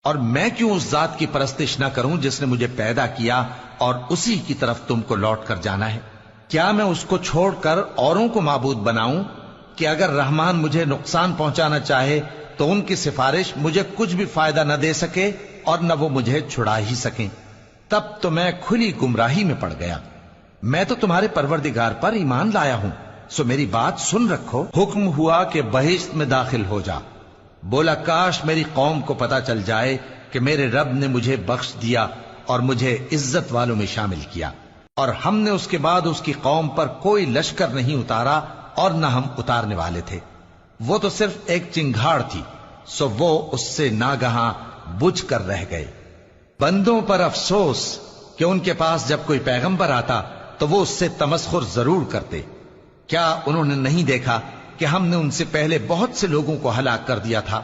اور میں کیوں اس ذات کی پرستش نہ کروں جس نے مجھے پیدا کیا اور اسی کی طرف تم کو لوٹ کر جانا ہے؟ کیا میں اس کو چھوڑ کر اوروں کو معبود بناؤں کہ اگر رحمان مجھے نقصان پہنچانا چاہے تو ان کی سفارش مجھے کچھ بھی فائدہ نہ دے سکے اور نہ وہ مجھے چھڑا ہی سکیں؟ تب تو میں کھلی گمراہی میں پڑ گیا۔ میں تو تمہارے پروردگار پر ایمان لایا ہوں، سو میری بات سن رکھو۔ حکم ہوا کہ بہشت میں داخل ہو جا۔ بولا کاش میری قوم کو پتا چل جائے کہ میرے رب نے مجھے بخش دیا اور مجھے عزت والوں میں شامل کیا، اور ہم نے اس کے بعد اس کی قوم پر کوئی لشکر نہیں اتارا اور نہ ہم اتارنے والے تھے۔ وہ تو صرف ایک چنگھاڑ تھی، سو وہ اس سے ناگہاں بجھ کر رہ گئے۔ بندوں پر افسوس کہ ان کے پاس جب کوئی پیغمبر آتا تو وہ اس سے تمسخر ضرور کرتے۔ کیا انہوں نے نہیں دیکھا کہ ہم نے ان سے پہلے بہت سے لوگوں کو ہلاک کر دیا تھا؟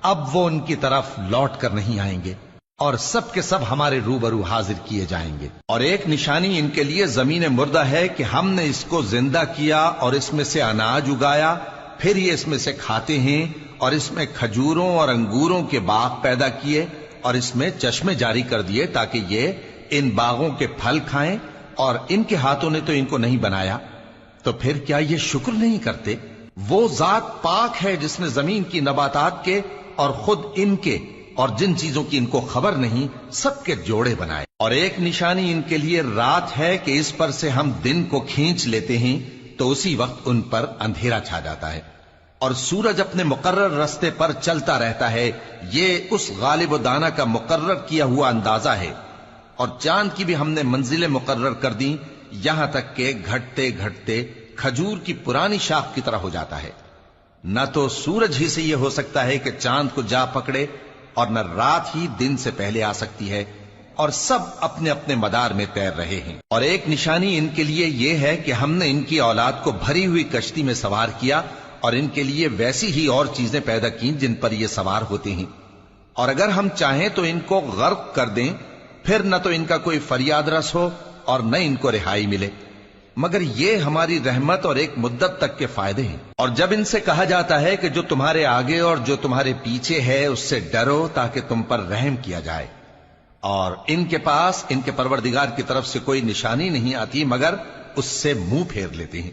اب وہ ان کی طرف لوٹ کر نہیں آئیں گے اور سب کے سب ہمارے روبرو حاضر کیے جائیں گے۔ اور ایک نشانی ان کے لیے زمین مردہ ہے کہ ہم نے اس کو زندہ کیا اور اس میں سے اناج اگایا، پھر یہ اس میں سے کھاتے ہیں، اور اس میں کھجوروں اور انگوروں کے باغ پیدا کیے اور اس میں چشمے جاری کر دیے تاکہ یہ ان باغوں کے پھل کھائیں، اور ان کے ہاتھوں نے تو ان کو نہیں بنایا، تو پھر کیا یہ شکر نہیں کرتے؟ وہ ذات پاک ہے جس نے زمین کی نباتات کے اور خود ان کے اور جن چیزوں کی ان کو خبر نہیں سب کے جوڑے بنائے۔ اور ایک نشانی ان کے لیے رات ہے کہ اس پر سے ہم دن کو کھینچ لیتے ہیں تو اسی وقت ان پر اندھیرا چھا جاتا ہے، اور سورج اپنے مقرر رستے پر چلتا رہتا ہے۔ یہ اس غالب و دانا کا مقرر کیا ہوا اندازہ ہے۔ اور چاند کی بھی ہم نے منزلیں مقرر کر دیں، یہاں تک کہ گھٹتے گھٹتے کھجور کی پرانی شاخ کی طرح ہو جاتا ہے۔ نہ تو سورج ہی سے یہ ہو سکتا ہے کہ چاند کو جا پکڑے، اور نہ رات ہی دن سے پہلے آ سکتی ہے، اور سب اپنے اپنے مدار میں تیر رہے ہیں۔ اور ایک نشانی ان کے لیے یہ ہے کہ ہم نے ان کی اولاد کو بھری ہوئی کشتی میں سوار کیا اور ان کے لیے ویسی ہی اور چیزیں پیدا کی جن پر یہ سوار ہوتے ہیں، اور اگر ہم چاہیں تو ان کو غرق کر دیں، پھر نہ تو ان کا کوئی فریاد رس ہو اور نہ ان کو رہائی ملے، مگر یہ ہماری رحمت اور ایک مدت تک کے فائدے ہیں۔ اور جب ان سے کہا جاتا ہے کہ جو تمہارے آگے اور جو تمہارے پیچھے ہے اس سے ڈرو تاکہ تم پر رحم کیا جائے، اور ان کے پاس ان کے پروردگار کی طرف سے کوئی نشانی نہیں آتی مگر اس سے منہ پھیر لیتے ہیں۔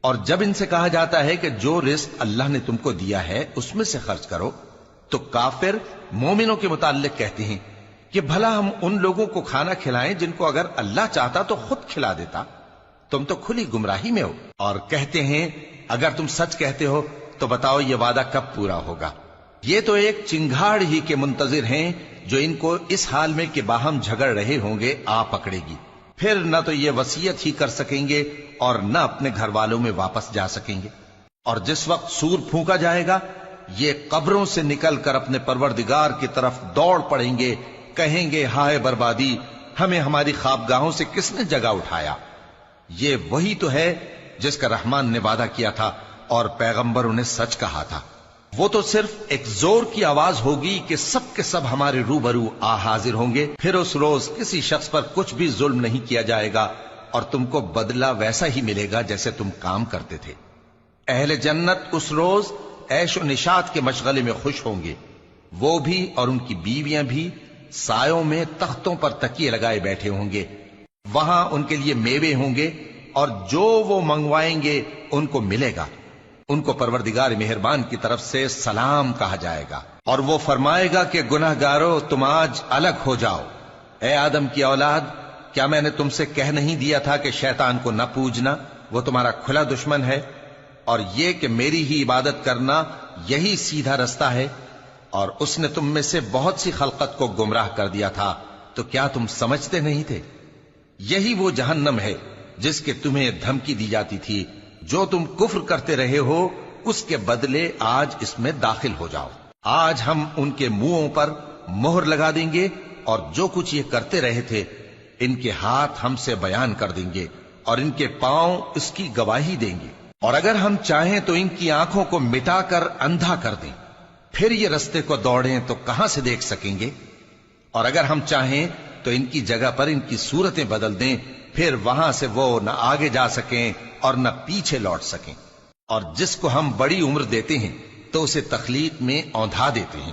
اور جب ان سے کہا جاتا ہے کہ جو رزق اللہ نے تم کو دیا ہے اس میں سے خرچ کرو، تو کافر مومنوں کے متعلق کہتے ہیں کہ بھلا ہم ان لوگوں کو کھانا کھلائیں جن کو اگر اللہ چاہتا تو خود کھلا دیتا، تم تو کھلی گمراہی میں ہو۔ اور کہتے ہیں اگر تم سچ کہتے ہو تو بتاؤ یہ وعدہ کب پورا ہوگا؟ یہ تو ایک چنگھاڑ ہی کے منتظر ہیں جو ان کو اس حال میں کہ باہم جھگڑ رہے ہوں گے آ پکڑے گی، پھر نہ تو یہ وصیت ہی کر سکیں گے اور نہ اپنے گھر والوں میں واپس جا سکیں گے۔ اور جس وقت سور پھونکا جائے گا یہ قبروں سے نکل کر اپنے پروردگار کی طرف دوڑ پڑیں گے، کہیں گے ہائے بربادی، ہمیں ہماری خوابگاہوں سے کس نے جگہ اٹھایا۔ یہ وہی تو ہے جس کا رحمان نے وعدہ کیا تھا اور پیغمبروں نے سچ کہا تھا۔ وہ تو صرف ایک زور کی آواز ہوگی کہ سب کے سب ہمارے روبرو آ حاضر ہوں گے، پھر اس روز کسی شخص پر کچھ بھی ظلم نہیں کیا جائے گا اور تم کو بدلہ ویسا ہی ملے گا جیسے تم کام کرتے تھے۔ اہل جنت اس روز عیش و نشاط کے مشغلے میں خوش ہوں گے، وہ بھی اور ان کی بیویاں بھی سایوں میں تختوں پر تکیے لگائے بیٹھے ہوں گے۔ وہاں ان کے لیے میوے ہوں گے اور جو وہ منگوائیں گے ان کو ملے گا۔ ان کو پروردگار مہربان کی طرف سے سلام کہا جائے گا، اور وہ فرمائے گا کہ گناہ گارو تم آج الگ ہو جاؤ۔ اے آدم کی اولاد، کیا میں نے تم سے کہہ نہیں دیا تھا کہ شیطان کو نہ پوجنا، وہ تمہارا کھلا دشمن ہے، اور یہ کہ میری ہی عبادت کرنا یہی سیدھا رستہ ہے، اور اس نے تم میں سے بہت سی خلقت کو گمراہ کر دیا تھا، تو کیا تم سمجھتے نہیں تھے؟ یہی وہ جہنم ہے جس کے تمہیں دھمکی دی جاتی تھی، جو تم کفر کرتے رہے ہو اس کے بدلے آج اس میں داخل ہو جاؤ۔ آج ہم ان کے منہوں پر مہر لگا دیں گے، اور جو کچھ یہ کرتے رہے تھے ان کے ہاتھ ہم سے بیان کر دیں گے اور ان کے پاؤں اس کی گواہی دیں گے۔ اور اگر ہم چاہیں تو ان کی آنکھوں کو مٹا کر اندھا کر دیں، پھر یہ رستے کو دوڑیں تو کہاں سے دیکھ سکیں گے؟ اور اگر ہم چاہیں تو ان کی جگہ پر ان کی صورتیں بدل دیں، پھر وہاں سے وہ نہ آگے جا سکیں اور نہ پیچھے لوٹ سکیں۔ اور جس کو ہم بڑی عمر دیتے ہیں تو اسے تخلیق میں اوندھا دیتے ہیں۔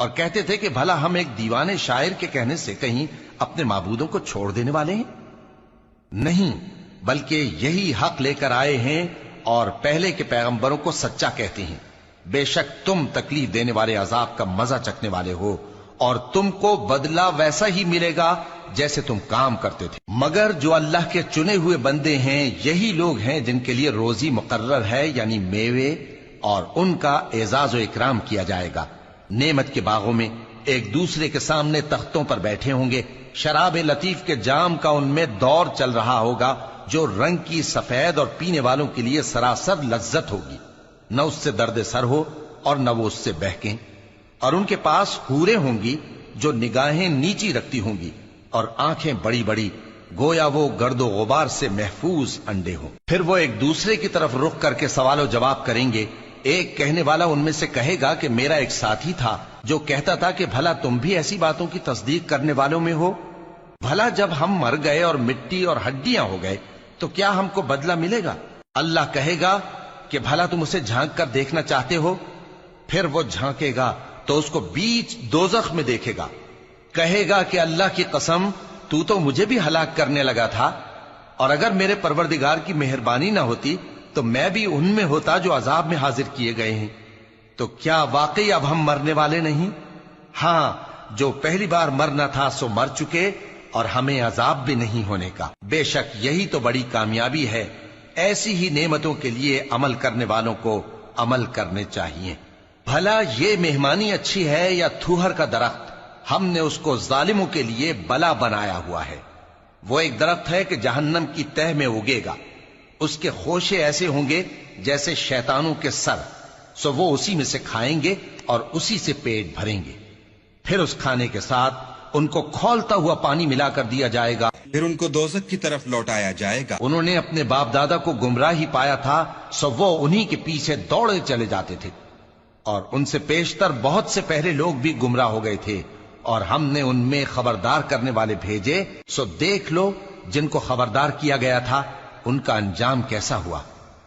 اور کہتے تھے کہ بھلا ہم ایک دیوانے شاعر کے کہنے سے کہیں اپنے معبودوں کو چھوڑ دینے والے ہیں؟ نہیں، بلکہ یہی حق لے کر آئے ہیں اور پہلے کے پیغمبروں کو سچا کہتے ہیں۔ بے شک تم تکلیف دینے والے عذاب کا مزہ چکھنے والے ہو، اور تم کو بدلہ ویسا ہی ملے گا جیسے تم کام کرتے تھے۔ مگر جو اللہ کے چنے ہوئے بندے ہیں یہی لوگ ہیں جن کے لیے روزی مقرر ہے، یعنی میوے، اور ان کا اعزاز و اکرام کیا جائے گا۔ نعمت کے باغوں میں ایک دوسرے کے سامنے تختوں پر بیٹھے ہوں گے، شراب لطیف کے جام کا ان میں دور چل رہا ہوگا جو رنگ کی سفید اور پینے والوں کے لیے سراسر لذت ہوگی، نہ اس سے درد سر ہو اور نہ وہ اس سے بہکیں۔ اور ان کے پاس حوریں ہوں گی جو نگاہیں نیچی رکھتی ہوں گی اور آنکھیں بڑی بڑی، گویا وہ گرد و غبار سے محفوظ انڈے ہوں۔ پھر وہ ایک دوسرے کی طرف رخ کر کے سوال و جواب کریں گے۔ ایک کہنے والا ان میں سے کہے گا کہ میرا ایک ساتھی تھا جو کہتا تھا کہ بھلا تم بھی ایسی باتوں کی تصدیق کرنے والوں میں ہو؟ بھلا جب ہم مر گئے اور مٹی اور ہڈیاں ہو گئے تو کیا ہم کو بدلہ ملے گا؟ اللہ کہے گا کہ بھلا تم اسے جھانک کر دیکھنا چاہتے ہو؟ پھر وہ جھانکے گا تو اس کو بیچ دوزخ میں دیکھے گا، کہے گا کہ اللہ کی قسم تو مجھے بھی ہلاک کرنے لگا تھا، اور اگر میرے پروردگار کی مہربانی نہ ہوتی تو میں بھی ان میں ہوتا جو عذاب میں حاضر کیے گئے ہیں۔ تو کیا واقعی اب ہم مرنے والے نہیں؟ ہاں، جو پہلی بار مرنا تھا سو مر چکے، اور ہمیں عذاب بھی نہیں ہونے کا۔ بے شک یہی تو بڑی کامیابی ہے۔ ایسی ہی نعمتوں کے لیے عمل کرنے والوں کو عمل کرنے چاہیے۔ بھلا یہ مہمانی اچھی ہے یا تھوہر کا درخت؟ ہم نے اس کو ظالموں کے لیے بلا بنایا ہوا ہے۔ وہ ایک درخت ہے کہ جہنم کی تہ میں اگے گا، اس کے خوشے ایسے ہوں گے جیسے شیطانوں کے سر، سو وہ اسی میں سے کھائیں گے اور اسی سے پیٹ بھریں گے۔ پھر اس کھانے کے ساتھ ان کو کھولتا ہوا پانی ملا کر دیا جائے گا، پھر ان کو دوزخ کی طرف لوٹایا جائے گا۔ انہوں نے اپنے باپ دادا کو گمراہ ہی پایا تھا، سو وہ انہی کے پیچھے دوڑے چلے جاتے تھے، اور ان سے پیشتر بہت سے پہلے لوگ بھی گمراہ ہو گئے تھے، اور ہم نے ان میں خبردار کرنے والے بھیجے، سو دیکھ لو جن کو خبردار کیا گیا تھا ان کا انجام کیسا ہوا۔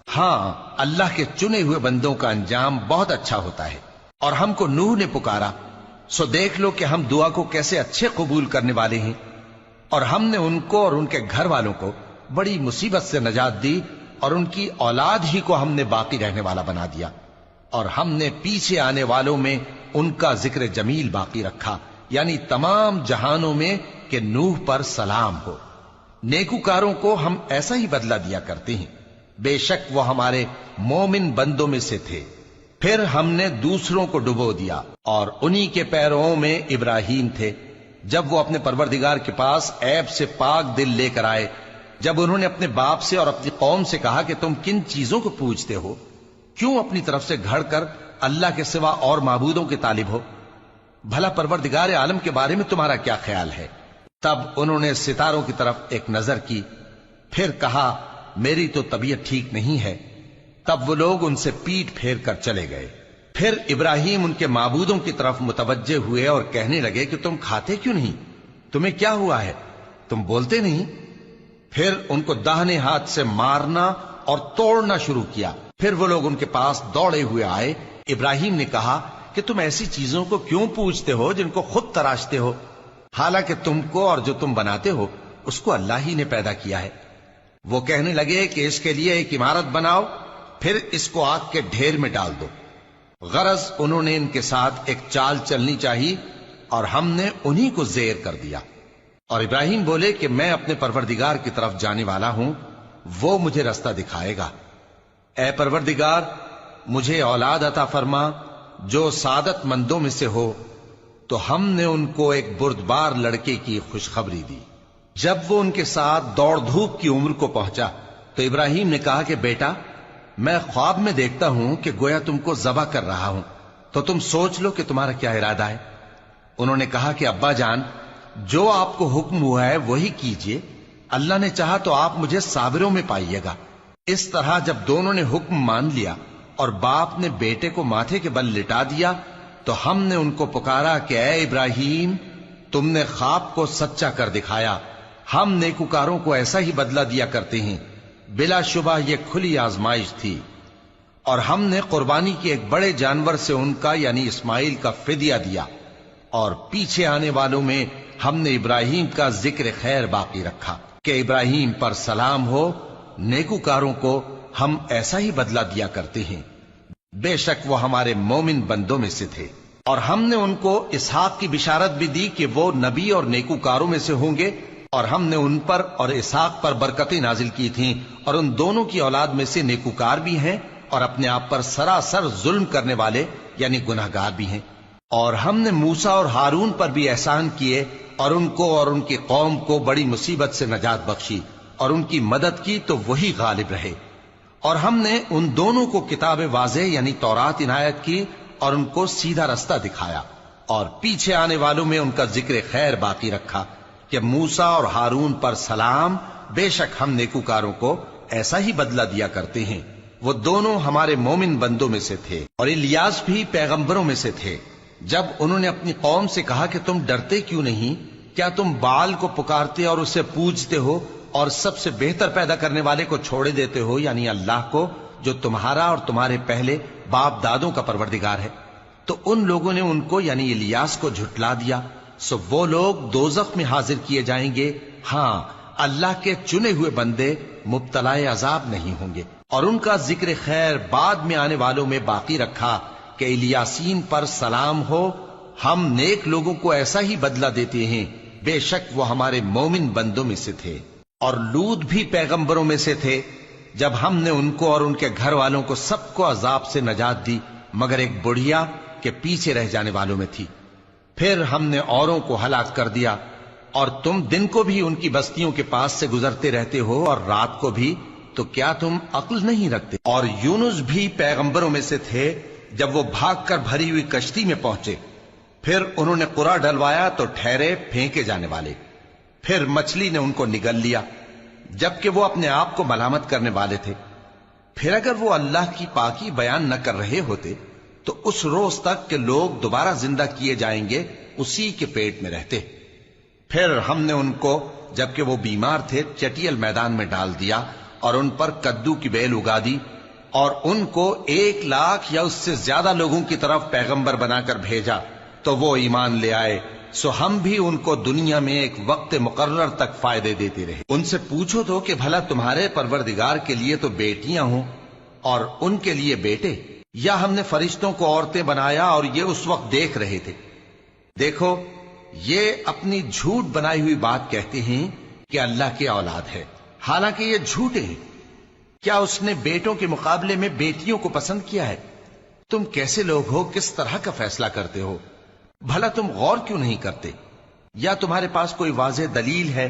ہاں، اللہ کے چنے ہوئے بندوں کا انجام بہت اچھا ہوتا ہے۔ اور ہم کو نوح نے پکارا، سو دیکھ لو کہ ہم دعا کو کیسے اچھے قبول کرنے والے ہیں، اور ہم نے ان کو اور ان کے گھر والوں کو بڑی مصیبت سے نجات دی، اور ان کی اولاد ہی کو ہم نے باقی رہنے والا بنا دیا، اور ہم نے پیچھے آنے والوں میں ان کا ذکر جمیل باقی رکھا، یعنی تمام جہانوں میں کہ نوح پر سلام ہو۔ نیکوکاروں کو ہم ایسا ہی بدلہ دیا کرتے ہیں، بے شک وہ ہمارے مومن بندوں میں سے تھے۔ پھر ہم نے دوسروں کو ڈبو دیا، اور انہی کے پیروں میں ابراہیم تھے، جب وہ اپنے پروردگار کے پاس عیب سے پاک دل لے کر آئے، جب انہوں نے اپنے باپ سے اور اپنی قوم سے کہا کہ تم کن چیزوں کو پوجتے ہو؟ کیوں اپنی طرف سے گھڑ کر اللہ کے سوا اور معبودوں کے طالب ہو؟ بھلا پروردگار عالم کے بارے میں تمہارا کیا خیال ہے؟ تب انہوں نے ستاروں کی طرف ایک نظر کی، پھر کہا میری تو طبیعت ٹھیک نہیں ہے۔ تب وہ لوگ ان سے پیٹ پھیر کر چلے گئے۔ پھر ابراہیم ان کے معبودوں کی طرف متوجہ ہوئے اور کہنے لگے کہ تم کھاتے کیوں نہیں؟ تمہیں کیا ہوا ہے؟ تم بولتے نہیں؟ پھر ان کو داہنے ہاتھ سے مارنا اور توڑنا شروع کیا۔ پھر وہ لوگ ان کے پاس دوڑے ہوئے آئے۔ ابراہیم نے کہا کہ تم ایسی چیزوں کو کیوں پوجتے ہو جن کو خود تراشتے ہو؟ حالانکہ تم کو اور جو تم بناتے ہو اس کو اللہ ہی نے پیدا کیا ہے۔ وہ کہنے لگے کہ اس کے لیے ایک عمارت بناؤ، پھر اس کو آگ کے ڈھیر میں ڈال دو۔ غرض انہوں نے ان کے ساتھ ایک چال چلنی چاہی، اور ہم نے انہی کو زیر کر دیا۔ اور ابراہیم بولے کہ میں اپنے پروردگار کی طرف جانے والا ہوں، وہ مجھے رستہ دکھائے گا۔ اے پروردگار، مجھے اولاد عطا فرما جو سعادت مندوں میں سے ہو۔ تو ہم نے ان کو ایک بردبار لڑکے کی خوشخبری دی۔ جب وہ ان کے ساتھ دوڑ دھوپ کی عمر کو پہنچا تو ابراہیم نے کہا کہ بیٹا، میں خواب میں دیکھتا ہوں کہ گویا تم کو ذبح کر رہا ہوں، تو تم سوچ لو کہ تمہارا کیا ارادہ ہے۔ انہوں نے کہا کہ ابا جان، جو آپ کو حکم ہوا ہے وہی کیجئے، اللہ نے چاہا تو آپ مجھے صابروں میں پائیے گا۔ اس طرح جب دونوں نے حکم مان لیا اور باپ نے بیٹے کو ماتھے کے بل لٹا دیا تو ہم نے ان کو پکارا کہ اے ابراہیم، تم نے خواب کو سچا کر دکھایا، ہم نیکوکاروں کو ایسا ہی بدلہ دیا کرتے ہیں۔ بلا شبہ یہ کھلی آزمائش تھی، اور ہم نے قربانی کی ایک بڑے جانور سے ان کا یعنی اسماعیل کا فدیہ دیا، اور پیچھے آنے والوں میں ہم نے ابراہیم کا ذکر خیر باقی رکھا کہ ابراہیم پر سلام ہو، نیکوکاروں کو ہم ایسا ہی بدلہ دیا کرتے ہیں، بے شک وہ ہمارے مومن بندوں میں سے تھے۔ اور ہم نے ان کو اسحاق کی بشارت بھی دی کہ وہ نبی اور نیکوکاروں میں سے ہوں گے، اور ہم نے ان پر اور اسحاق پر برکتیں نازل کی تھیں، اور ان دونوں کی اولاد میں سے نیکوکار بھی ہیں اور اپنے آپ پر سراسر ظلم کرنے والے یعنی گناہگار بھی ہیں۔ اور ہم نے موسیٰ اور ہارون پر بھی احسان کیے اور ان کو اور ان کی قوم کو بڑی مصیبت سے نجات بخشی اور ان کی مدد کی تو وہی غالب رہے۔ اور ہم نے ان دونوں کو کتاب واضح یعنی تورات عنایت کی اور ان کو سیدھا رستہ دکھایا، اور پیچھے آنے والوں میں ان کا ذکر خیر باقی رکھا کہ موسیٰ اور ہارون پر سلام، بے شک ہم نیکوکاروں کو ایسا ہی بدلہ دیا کرتے ہیں۔ وہ دونوں ہمارے مومن بندوں میں سے تھے، اور الیاس بھی پیغمبروں میں سے تھے۔ جب انہوں نے اپنی قوم سے کہا کہ تم ڈرتے کیوں نہیں؟ کیا تم بال کو پکارتے اور اسے پوجتے ہو اور سب سے بہتر پیدا کرنے والے کو چھوڑے دیتے ہو یعنی اللہ کو، جو تمہارا اور تمہارے پہلے باپ دادوں کا پروردگار ہے؟ تو ان لوگوں نے ان کو یعنی الیاس کو جھٹلا دیا، سو وہ لوگ دوزخ میں حاضر کیے جائیں گے۔ ہاں، اللہ کے چنے ہوئے بندے مبتلا عذاب نہیں ہوں گے۔ اور ان کا ذکر خیر بعد میں آنے والوں میں باقی رکھا کہ الیاسین پر سلام ہو، ہم نیک لوگوں کو ایسا ہی بدلہ دیتے ہیں، بے شک وہ ہمارے مومن بندوں میں سے تھے۔ اور لوط بھی پیغمبروں میں سے تھے، جب ہم نے ان کو اور ان کے گھر والوں کو سب کو عذاب سے نجات دی مگر ایک بڑھیا کہ پیچھے رہ جانے والوں میں تھی۔ پھر ہم نے اوروں کو ہلاک کر دیا، اور تم دن کو بھی ان کی بستیوں کے پاس سے گزرتے رہتے ہو اور رات کو بھی، تو کیا تم عقل نہیں رکھتے؟ اور یونس بھی پیغمبروں میں سے تھے، جب وہ بھاگ کر بھری ہوئی کشتی میں پہنچے، پھر انہوں نے قرا ڈلوایا تو ٹھہرے پھینکے جانے والے، پھر مچھلی نے ان کو نگل لیا جبکہ وہ اپنے آپ کو ملامت کرنے والے تھے۔ پھر اگر وہ اللہ کی پاکی بیان نہ کر رہے ہوتے تو اس روز تک کہ لوگ دوبارہ زندہ کیے جائیں گے اسی کے پیٹ میں رہتے۔ پھر ہم نے ان کو جبکہ وہ بیمار تھے چٹیل میدان میں ڈال دیا اور ان پر کدو کی بیل اگا دی، اور ان کو 1,00,000 یا اس سے زیادہ لوگوں کی طرف پیغمبر بنا کر بھیجا تو وہ ایمان لے آئے، سو ہم بھی ان کو دنیا میں ایک وقت مقرر تک فائدے دیتے رہے۔ ان سے پوچھو تو کہ بھلا تمہارے پروردگار کے لیے تو بیٹیاں ہوں اور ان کے لیے بیٹے، یا ہم نے فرشتوں کو عورتیں بنایا اور یہ اس وقت دیکھ رہے تھے؟ دیکھو، یہ اپنی جھوٹ بنائی ہوئی بات کہتے ہیں کہ اللہ کی اولاد ہے، حالانکہ یہ جھوٹے ہیں۔ کیا اس نے بیٹوں کے مقابلے میں بیٹیوں کو پسند کیا ہے؟ تم کیسے لوگ ہو، کس طرح کا فیصلہ کرتے ہو؟ بھلا تم غور کیوں نہیں کرتے؟ یا تمہارے پاس کوئی واضح دلیل ہے؟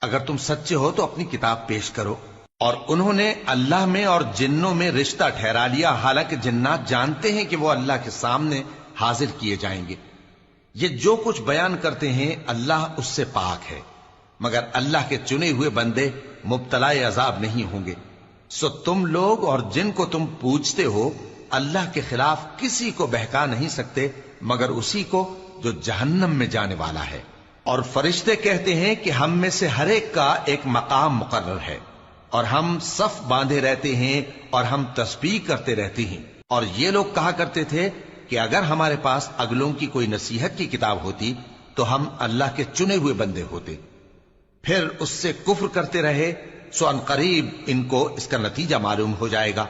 اگر تم سچے ہو تو اپنی کتاب پیش کرو۔ اور انہوں نے اللہ میں اور جنوں میں رشتہ ٹھہرا لیا، حالانکہ جنات جانتے ہیں کہ وہ اللہ کے سامنے حاضر کیے جائیں گے۔ یہ جو کچھ بیان کرتے ہیں اللہ اس سے پاک ہے، مگر اللہ کے چنے ہوئے بندے مبتلا عذاب نہیں ہوں گے۔ سو تم لوگ اور جن کو تم پوجتے ہو اللہ کے خلاف کسی کو بہکا نہیں سکتے مگر اسی کو جو جہنم میں جانے والا ہے۔ اور فرشتے کہتے ہیں کہ ہم میں سے ہر ایک کا ایک مقام مقرر ہے، اور ہم صف باندھے رہتے ہیں اور ہم تسبیح کرتے رہتے ہیں۔ اور یہ لوگ کہا کرتے تھے کہ اگر ہمارے پاس اگلوں کی کوئی نصیحت کی کتاب ہوتی تو ہم اللہ کے چنے ہوئے بندے ہوتے۔ پھر اس سے کفر کرتے رہے، سو ان قریب ان کو اس کا نتیجہ معلوم ہو جائے گا۔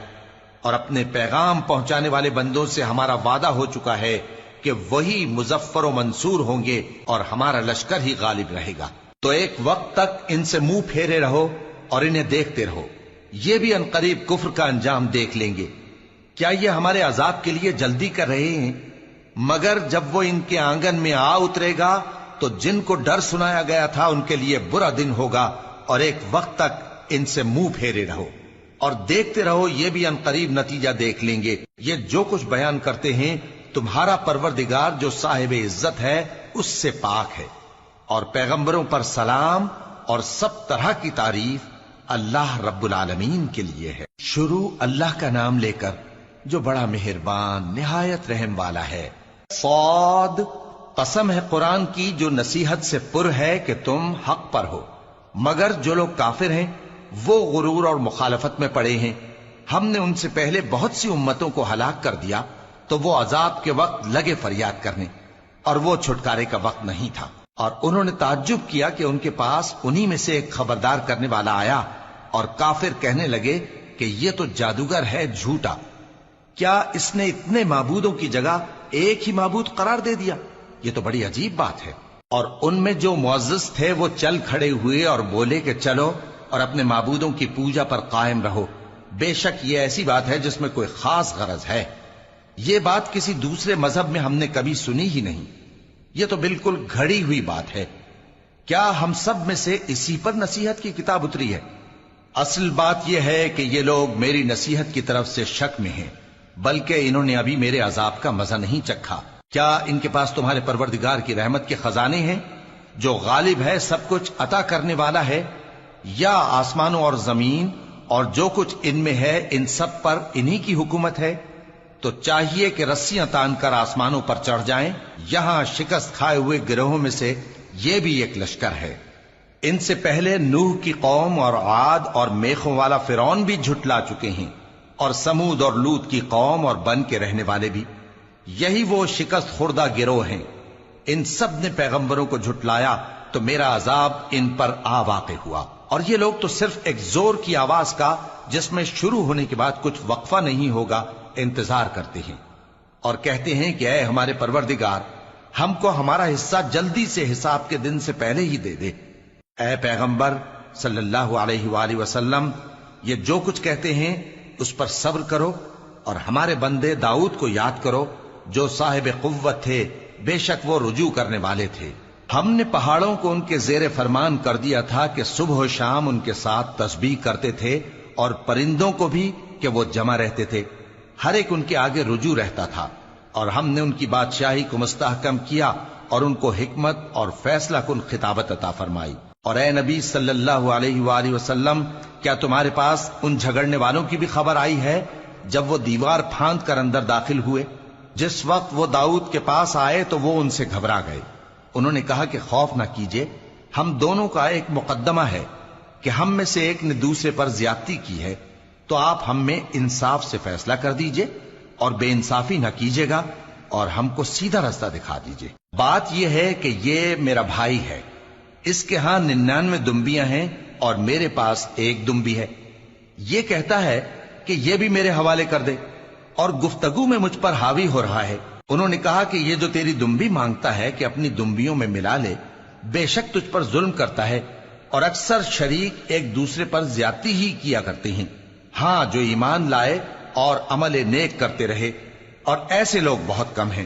اور اپنے پیغام پہنچانے والے بندوں سے ہمارا وعدہ ہو چکا ہے کہ وہی مظفر و منصور ہوں گے اور ہمارا لشکر ہی غالب رہے گا۔ تو ایک وقت تک ان سے منہ پھیرے رہو اور انہیں دیکھتے رہو، یہ بھی ان قریب کفر کا انجام دیکھ لیں گے۔ کیا یہ ہمارے عذاب کے لیے جلدی کر رہے ہیں؟ مگر جب وہ ان کے آنگن میں آ اترے گا تو جن کو ڈر سنایا گیا تھا ان کے لیے برا دن ہوگا، اور ایک وقت تک ان سے منہ پھیرے رہو اور دیکھتے رہو، یہ بھی ان قریب نتیجہ دیکھ لیں گے۔ یہ جو کچھ بیان کرتے ہیں تمہارا پروردگار جو صاحب عزت ہے اس سے پاک ہے۔ اور پیغمبروں پر سلام اور سب طرح کی تعریف اللہ رب العالمین کے لیے ہے۔ شروع اللہ کا نام لے کر جو بڑا مہربان نہایت رحم والا ہے۔ صاد، قسم ہے قرآن کی جو نصیحت سے پر ہے کہ تم حق پر ہو، مگر جو لوگ کافر ہیں وہ غرور اور مخالفت میں پڑے ہیں۔ ہم نے ان سے پہلے بہت سی امتوں کو ہلاک کر دیا تو وہ عذاب کے وقت لگے فریاد کرنے، اور وہ چھٹکارے کا وقت نہیں تھا، اور انہوں نے تعجب کیا کہ ان کے پاس انہی میں سے ایک خبردار کرنے والا آیا، اور کافر کہنے لگے کہ یہ تو جادوگر ہے جھوٹا، کیا اس نے اتنے معبودوں کی جگہ ایک ہی معبود قرار دے دیا؟ یہ تو بڑی عجیب بات ہے۔ اور ان میں جو معزز تھے وہ چل کھڑے ہوئے اور بولے کہ چلو اور اپنے معبودوں کی پوجا پر قائم رہو، بے شک یہ ایسی بات ہے جس میں کوئی خاص غرض ہے، یہ بات کسی دوسرے مذہب میں ہم نے کبھی سنی ہی نہیں، یہ تو بالکل گھڑی ہوئی بات ہے، کیا ہم سب میں سے اسی پر نصیحت کی کتاب اتری ہے؟ اصل بات یہ ہے کہ یہ لوگ میری نصیحت کی طرف سے شک میں ہیں، بلکہ انہوں نے ابھی میرے عذاب کا مزہ نہیں چکھا۔ کیا ان کے پاس تمہارے پروردگار کی رحمت کے خزانے ہیں جو غالب ہے، سب کچھ عطا کرنے والا ہے، یا آسمانوں اور زمین اور جو کچھ ان میں ہے ان سب پر انہی کی حکومت ہے؟ تو چاہیے کہ رسیاں تان کر آسمانوں پر چڑھ جائیں، یہاں شکست کھائے ہوئے گروہوں میں سے یہ بھی ایک لشکر ہے۔ ان سے پہلے نوح کی قوم اور عاد اور میخوں والا فرعون بھی جھٹلا چکے ہیں، اور سمود اور لوط کی قوم اور بن کے رہنے والے بھی، یہی وہ شکست خوردہ گروہ ہیں۔ ان سب نے پیغمبروں کو جھٹلایا تو میرا عذاب ان پر آ واقع ہوا، اور یہ لوگ تو صرف ایک زور کی آواز کا جس میں شروع ہونے کے بعد کچھ وقفہ نہیں ہوگا انتظار کرتے ہیں، اور کہتے ہیں کہ اے ہمارے پروردگار، ہم کو ہمارا حصہ جلدی سے حساب کے دن سے پہلے ہی دے دے۔ اے پیغمبر صلی اللہ علیہ وآلہ وسلم، یہ جو کچھ کہتے ہیں اس پر صبر کرو، اور ہمارے بندے داؤد کو یاد کرو جو صاحب قوت تھے، بے شک وہ رجوع کرنے والے تھے۔ ہم نے پہاڑوں کو ان کے زیر فرمان کر دیا تھا کہ صبح و شام ان کے ساتھ تسبیح کرتے تھے، اور پرندوں کو بھی کہ وہ جمع رہتے تھے، ہر ایک ان کے آگے رجوع رہتا تھا، اور ہم نے ان کی بادشاہی کو مستحکم کیا اور ان کو حکمت اور فیصلہ کن خطابت عطا فرمائی۔ اور اے نبی صلی اللہ علیہ وآلہ وسلم، کیا تمہارے پاس ان جھگڑنے والوں کی بھی خبر آئی ہے جب وہ دیوار پھاند کر اندر داخل ہوئے؟ جس وقت وہ داؤد کے پاس آئے تو وہ ان سے گھبرا گئے، انہوں نے کہا کہ خوف نہ کیجیے، ہم دونوں کا ایک مقدمہ ہے کہ ہم میں سے ایک نے دوسرے پر زیادتی کی ہے، تو آپ ہم میں انصاف سے فیصلہ کر دیجئے اور بے انصافی نہ کیجیے گا، اور ہم کو سیدھا راستہ دکھا دیجئے۔ بات یہ ہے کہ یہ میرا بھائی ہے، اس کے ہاں 99 دمبیاں ہیں اور میرے پاس ایک دمبی ہے، یہ کہتا ہے کہ یہ بھی میرے حوالے کر دے، اور گفتگو میں مجھ پر حاوی ہو رہا ہے۔ انہوں نے کہا کہ یہ جو تیری دمبی مانگتا ہے کہ اپنی دمبیوں میں ملا لے، بے شک تجھ پر ظلم کرتا ہے، اور اکثر شریک ایک دوسرے پر زیادتی ہی کیا کرتے ہیں، ہاں جو ایمان لائے اور عمل نیک کرتے رہے، اور ایسے لوگ بہت کم ہیں۔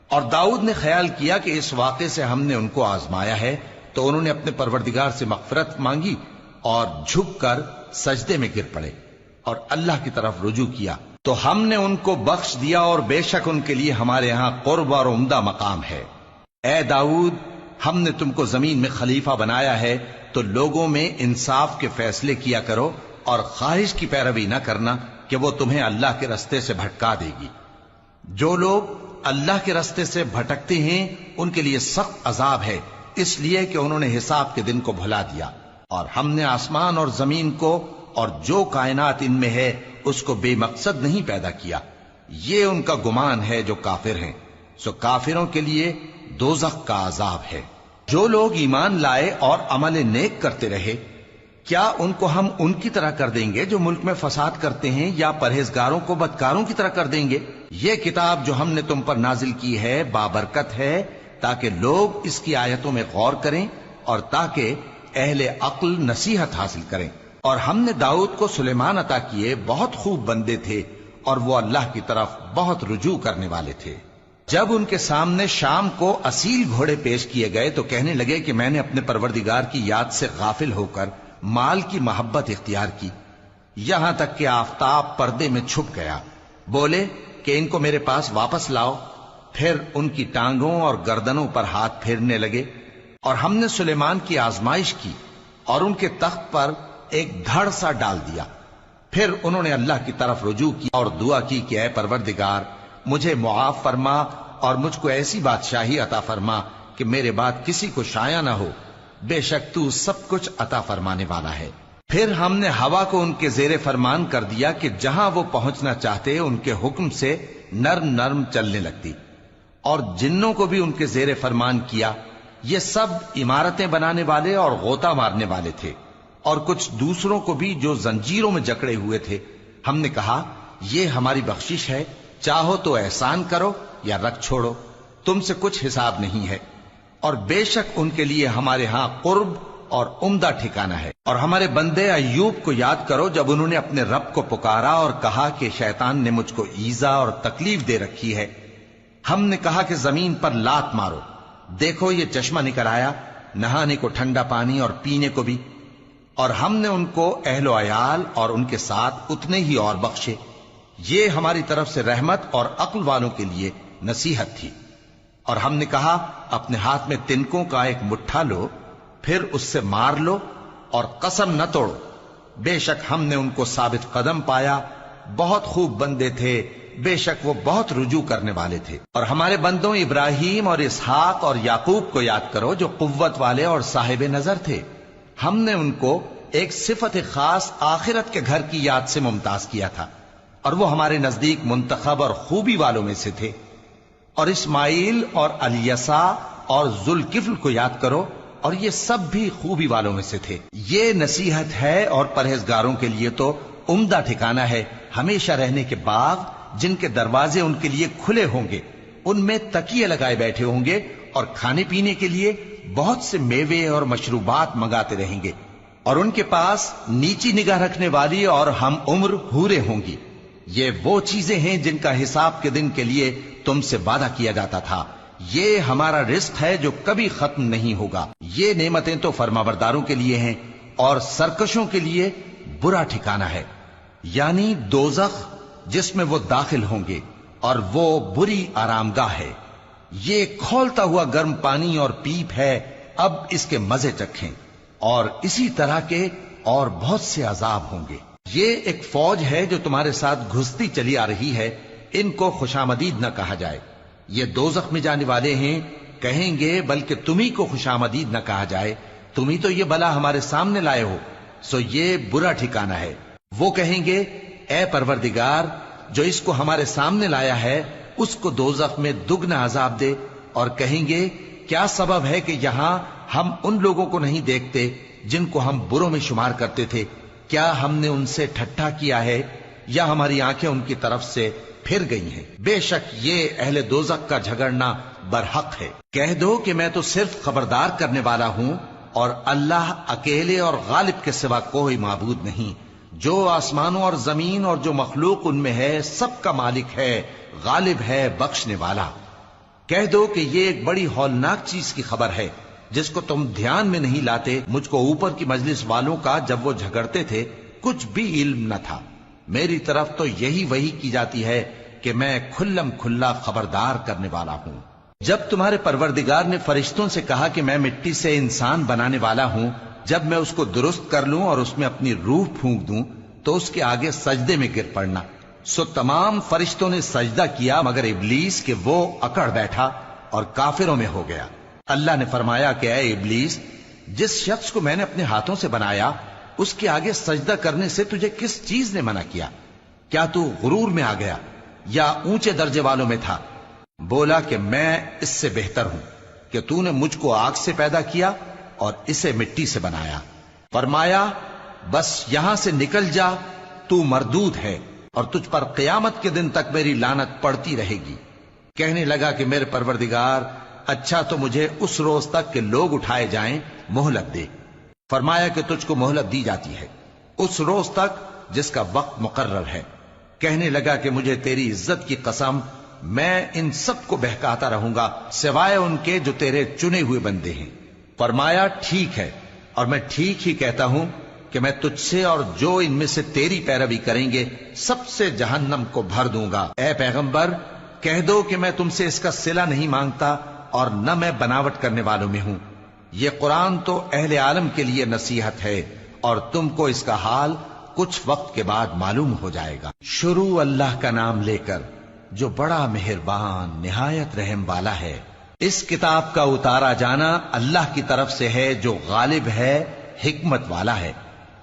اور داؤد نے خیال کیا کہ اس واقعے سے ہم نے ان کو آزمایا ہے، تو انہوں نے اپنے پروردگار سے مغفرت مانگی اور جھک کر سجدے میں گر پڑے اور اللہ کی طرف رجوع کیا، تو ہم نے ان کو بخش دیا، اور بے شک ان کے لیے ہمارے ہاں قرب اور عمدہ مقام ہے۔ اے داؤد، ہم نے تم کو زمین میں خلیفہ بنایا ہے، تو لوگوں میں انصاف کے فیصلے کیا کرو، اور خواہش کی پیروی نہ کرنا کہ وہ تمہیں اللہ کے رستے سے بھٹکا دے گی۔ جو لوگ اللہ کے رستے سے بھٹکتے ہیں ان کے لیے سخت عذاب ہے، اس لیے کہ انہوں نے حساب کے دن کو بھلا دیا، اور ہم نے آسمان اور زمین کو اور جو کائنات ان میں ہے اس کو بے مقصد نہیں پیدا کیا۔ یہ ان کا گمان ہے جو کافر ہیں، سو کافروں کے لیے دوزخ کا عذاب ہے۔ جو لوگ ایمان لائے اور عمل نیک کرتے رہے، کیا ان کو ہم ان کی طرح کر دیں گے جو ملک میں فساد کرتے ہیں، یا پرہیزگاروں کو بدکاروں کی طرح کر دیں گے؟ یہ کتاب جو ہم نے تم پر نازل کی ہے بابرکت ہے، تاکہ لوگ اس کی آیتوں میں غور کریں اور تاکہ اہل عقل نصیحت حاصل کریں۔ اور ہم نے داؤد کو سلیمان عطا کیے، بہت خوب بندے تھے، اور وہ اللہ کی طرف بہت رجوع کرنے والے تھے۔ جب ان کے سامنے شام کو اصیل گھوڑے پیش کیے گئے تو کہنے لگے کہ میں نے اپنے پروردگار کی یاد سے غافل ہو کر مال کی محبت اختیار کی، یہاں تک کہ آفتاب پردے میں چھپ گیا۔ بولے کہ ان کو میرے پاس واپس لاؤ، پھر ان کی ٹانگوں اور گردنوں پر ہاتھ پھیرنے لگے، اور ہم نے سلیمان کی آزمائش کی اور ان کے تخت پر ایک دھڑ سا ڈال دیا۔ پھر انہوں نے اللہ کی طرف رجوع کی اور دعا کی کہ اے پروردگار، مجھے معاف فرما اور مجھ کو ایسی بادشاہی عطا فرما کہ میرے بعد کسی کو شایع نہ ہو، بے شک تو سب کچھ عطا فرمانے والا ہے۔ پھر ہم نے ہوا کو ان کے زیر فرمان کر دیا کہ جہاں وہ پہنچنا چاہتے ان کے حکم سے نرم نرم چلنے لگتی، اور جنوں کو بھی ان کے زیر فرمان کیا. یہ سب عمارتیں بنانے والے اور غوطہ مارنے والے تھے، اور کچھ دوسروں کو بھی جو زنجیروں میں جکڑے ہوئے تھے. ہم نے کہا یہ ہماری بخشش ہے، چاہو تو احسان کرو یا رکھ چھوڑو، تم سے کچھ حساب نہیں ہے. اور بے شک ان کے لیے ہمارے ہاں قرب اور عمدہ ٹھکانہ ہے. اور ہمارے بندے ایوب کو یاد کرو جب انہوں نے اپنے رب کو پکارا اور کہا کہ شیطان نے مجھ کو ایذا اور تکلیف دے رکھی ہے. ہم نے کہا کہ زمین پر لات مارو، دیکھو یہ چشمہ نکل آیا، نہانے کو ٹھنڈا پانی اور پینے کو بھی. اور ہم نے ان کو اہل و عیال اور ان کے ساتھ اتنے ہی اور بخشے. یہ ہماری طرف سے رحمت اور عقل والوں کے لیے نصیحت تھی. اور ہم نے کہا اپنے ہاتھ میں تنکوں کا ایک مٹھا لو، پھر اس سے مار لو اور قسم نہ توڑو. بے شک ہم نے ان کو ثابت قدم پایا، بہت خوب بندے تھے، بے شک وہ بہت رجوع کرنے والے تھے. اور ہمارے بندوں ابراہیم اور اسحاق اور یعقوب کو یاد کرو جو قوت والے اور صاحب نظر تھے. ہم نے ان کو ایک صفت خاص آخرت کے گھر کی یاد سے ممتاز کیا تھا، اور وہ ہمارے نزدیک منتخب اور خوبی والوں میں سے تھے. اور اسماعیل اور الیسا اور ذوالکفل کو یاد کرو، اور یہ سب بھی خوبی والوں میں سے تھے. یہ نصیحت ہے اور پرہیزگاروں کے لیے تو عمدہ ٹھکانہ ہے ہمیشہ رہنے کے باغ جن کے دروازے ان کے لیے کھلے ہوں گے، ان میں تکیے لگائے بیٹھے ہوں گے، اور کھانے پینے کے لیے بہت سے میوے اور مشروبات منگاتے رہیں گے. اور ان کے پاس نیچی نگاہ رکھنے والی اور ہم عمر حوریں ہوں گی. یہ وہ چیزیں ہیں جن کا حساب کے دن کے لیے تم سے وعدہ کیا جاتا تھا. یہ ہمارا رزق ہے جو کبھی ختم نہیں ہوگا. یہ نعمتیں تو فرمانبرداروں کے لیے ہیں، اور سرکشوں کے لیے برا ٹھکانہ ہے، یعنی دوزخ جس میں وہ داخل ہوں گے، اور وہ بری آرامگاہ ہے. یہ کھولتا ہوا گرم پانی اور پیپ ہے، اب اس کے مزے چکھیں. اور اسی طرح کے اور بہت سے عذاب ہوں گے. یہ ایک فوج ہے جو تمہارے ساتھ گھستی چلی آ رہی ہے، ان کو خوشامدید نہ کہا جائے. یہ دوزخ میں جانے والے ہیں، کہیں گے بلکہ تمہیں کو خوشامدید نہ کہا جائے، تمہیں تو یہ بلا ہمارے سامنے لائے ہو، سو یہ برا ٹھکانہ ہے. وہ کہیں گے اے پروردگار جو اس کو ہمارے سامنے لایا ہے اس کو دوزخ میں دگنا عذاب دے. اور کہیں گے کیا سبب ہے کہ یہاں ہم ان لوگوں کو نہیں دیکھتے جن کو ہم بروں میں شمار کرتے تھے؟ کیا ہم نے ان سے ٹھٹھا کیا ہے یا ہماری آنکھیں ان کی طرف سے پھر گئی ہیں؟ بے شک یہ اہل دوزخ کا جھگڑنا برحق ہے. کہہ دو کہ میں تو صرف خبردار کرنے والا ہوں، اور اللہ اکیلے اور غالب کے سوا کوئی معبود نہیں. جو آسمانوں اور زمین اور جو مخلوق ان میں ہے سب کا مالک ہے، غالب ہے، بخشنے والا. کہہ دو کہ یہ ایک بڑی ہولناک چیز کی خبر ہے جس کو تم دھیان میں نہیں لاتے. مجھ کو اوپر کی مجلس والوں کا جب وہ جھگڑتے تھے کچھ بھی علم نہ تھا. میری طرف تو یہی وحی کی جاتی ہے کہ میں کھلم کھلا خبردار کرنے والا ہوں. جب تمہارے پروردگار نے فرشتوں سے کہا کہ میں مٹی سے انسان بنانے والا ہوں، جب میں اس کو درست کر لوں اور اس میں اپنی روح پھونک دوں تو اس کے آگے سجدے میں گر پڑنا. سو تمام فرشتوں نے سجدہ کیا مگر ابلیس کہ وہ اکڑ بیٹھا اور کافروں میں ہو گیا. اللہ نے فرمایا کہ اے ابلیس، جس شخص کو میں نے اپنے ہاتھوں سے بنایا اس کے آگے سجدہ کرنے سے تجھے کس چیز نے منع کیا؟ کیا تو غرور میں آ گیا یا اونچے درجے والوں میں تھا؟ بولا کہ میں اس سے بہتر ہوں کہ تو نے مجھ کو آگ سے پیدا کیا اور اسے مٹی سے بنایا. فرمایا بس یہاں سے نکل جا، تو مردود ہے اور تجھ پر قیامت کے دن تک میری لعنت پڑتی رہے گی. کہنے لگا کہ میرے پروردگار اچھا تو مجھے اس روز تک کہ لوگ اٹھائے جائیں مہلت دے. فرمایا کہ تجھ کو مہلت دی جاتی ہے اس روز تک جس کا وقت مقرر ہے. کہنے لگا کہ مجھے تیری عزت کی قسم میں ان سب کو بہکاتا رہوں گا سوائے ان کے جو تیرے چنے ہوئے بندے ہیں. فرمایا ٹھیک ہے، اور میں ٹھیک ہی کہتا ہوں کہ میں تجھ سے اور جو ان میں سے تیری پیروی کریں گے سب سے جہنم کو بھر دوں گا. اے پیغمبر کہہ دو کہ میں تم سے اس کا صلہ نہیں مانگتا اور نہ میں بناوٹ کرنے والوں میں ہوں. یہ قرآن تو اہل عالم کے لیے نصیحت ہے اور تم کو اس کا حال کچھ وقت کے بعد معلوم ہو جائے گا. شروع اللہ کا نام لے کر جو بڑا مہربان نہایت رحم والا ہے. اس کتاب کا اتارا جانا اللہ کی طرف سے ہے جو غالب ہے، حکمت والا ہے.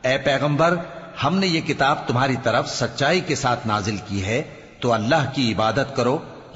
اے پیغمبر ہم نے یہ کتاب تمہاری طرف سچائی کے ساتھ نازل کی ہے، تو اللہ کی عبادت کرو